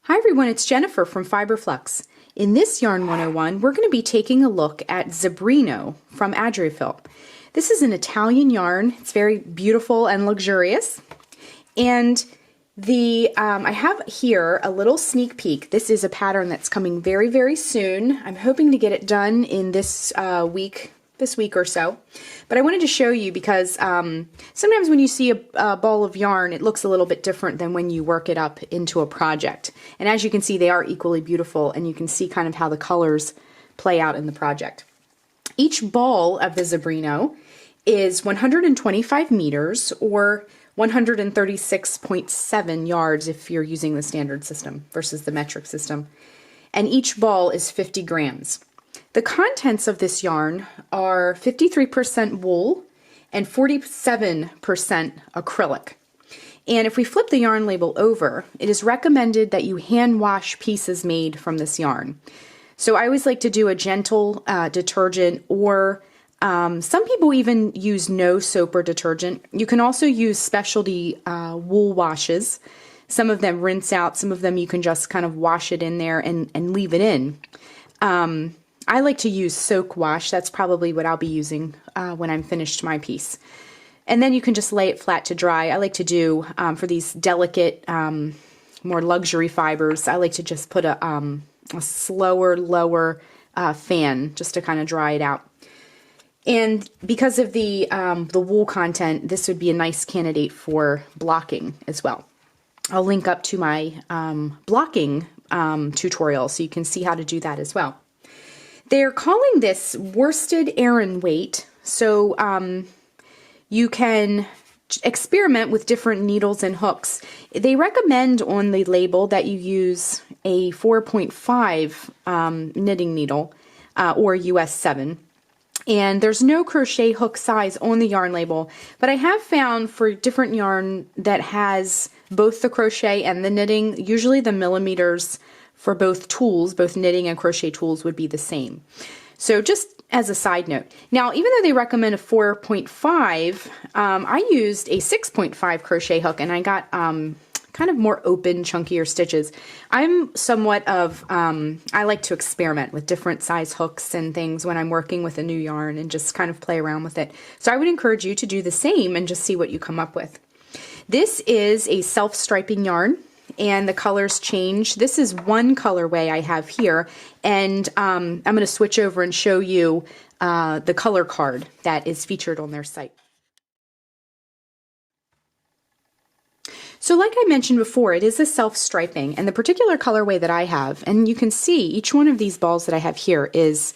Hi everyone, it's Jennifer from Fiberflux. In this Yarn 101, we're going to be taking a look at Zebrino from Adriafil. This is an Italian yarn. It's very beautiful and luxurious. And I have here a little sneak peek. This is a pattern that's coming very, very soon. I'm hoping to get it done in this week or so. But I wanted to show you because sometimes when you see a ball of yarn, it looks a little bit different than when you work it up into a project. And as you can see, they are equally beautiful, and you can see kind of how the colors play out in the project. Each ball of the Zebrino is 125 meters or 136.7 yards if you're using the standard system versus the metric system. And each ball is 50 grams. The contents of this yarn are 53% wool and 47% acrylic. And if we flip the yarn label over, it is recommended that you hand wash pieces made from this yarn. So I always like to do a gentle detergent, or some people even use no soap or detergent. You can also use specialty wool washes. Some of them rinse out, some of them you can just kind of wash it in there and leave it in. I like to use soak wash. That's probably what I'll be using when I'm finished my piece. And then you can just lay it flat to dry. I like to do, for these delicate, more luxury fibers, I like to just put a slower, lower fan just to kind of dry it out. And because of the wool content, this would be a nice candidate for blocking as well. I'll link up to my blocking tutorial so you can see how to do that as well. They're calling this worsted Aran weight, so you can experiment with different needles and hooks. They recommend on the label that you use a 4.5 knitting needle or US 7. And there's no crochet hook size on the yarn label, but I have found for different yarn that has both the crochet and the knitting, usually the millimeters for both tools, both knitting and crochet tools, would be the same. So just as a side note. Now, even though they recommend a 4.5, I used a 6.5 crochet hook, and I got kind of more open, chunkier stitches. I'm somewhat of, I like to experiment with different size hooks and things when I'm working with a new yarn and just kind of play around with it. So I would encourage you to do the same and just see what you come up with. This is a self-striping yarn, and the colors change. This is one colorway I have here, and I'm going to switch over and show you the color card that is featured on their site. So like I mentioned before, it is a self-striping, and the particular colorway that I have, and you can see each one of these balls that I have here is,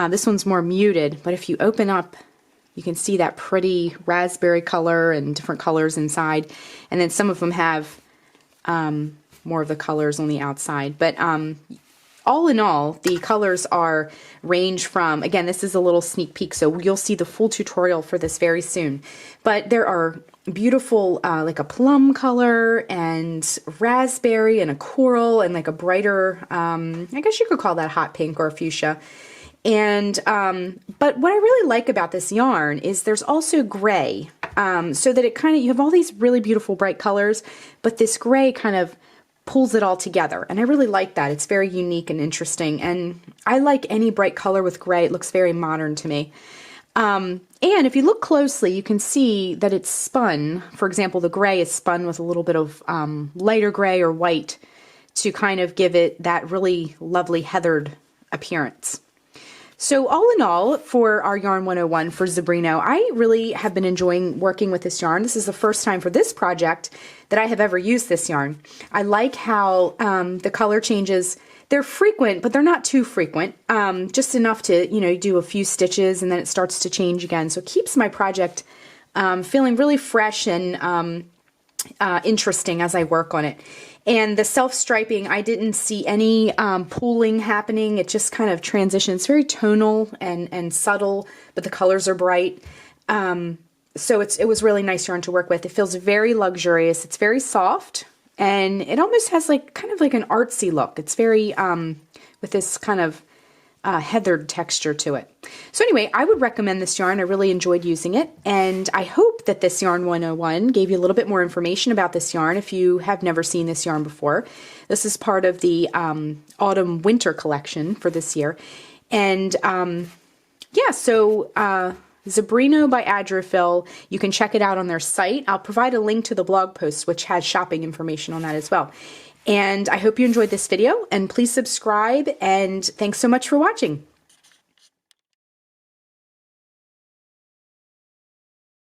this one's more muted, but if you open up, you can see that pretty raspberry color and different colors inside, and then some of them have more of the colors on the outside. But all in all, the colors range from, again, this is a little sneak peek, so you'll see the full tutorial for this very soon. But there are beautiful, like a plum color and raspberry and a coral and like a brighter, I guess you could call that hot pink or fuchsia. And but what I really like about this yarn is there's also gray, so that it kind of, you have all these really beautiful bright colors, but this gray kind of pulls it all together, and I really like that. It's very unique and interesting, and I like any bright color with gray. It looks very modern to me. And if you look closely, you can see that it's spun. For example, the gray is spun with a little bit of lighter gray or white to kind of give it that really lovely heathered appearance. So all in all, for our Yarn 101 for Zebrino, I really have been enjoying working with this yarn. This is the first time for this project that I have ever used this yarn. I like how the color changes, they're frequent, but they're not too frequent, just enough to, you know, do a few stitches and then it starts to change again. So it keeps my project feeling really fresh and interesting as I work on it. And the self-striping, I didn't see any pooling happening. It just kind of transitions. It's very tonal and subtle, but the colors are bright. So it was really nice yarn to work with. It feels very luxurious. It's very soft, and it almost has like kind of like an artsy look. It's very, with this kind of heathered texture to it. So anyway, I would recommend this yarn. I really enjoyed using it, and I hope hope that this Yarn 101 gave you a little bit more information about this yarn if you have never seen this yarn before. This is part of the autumn-winter collection for this year. And yeah, so Zebrino by Adriafil, you can check it out on their site. I'll provide a link to the blog post, which has shopping information on that as well. And I hope you enjoyed this video, and please subscribe, and thanks so much for watching.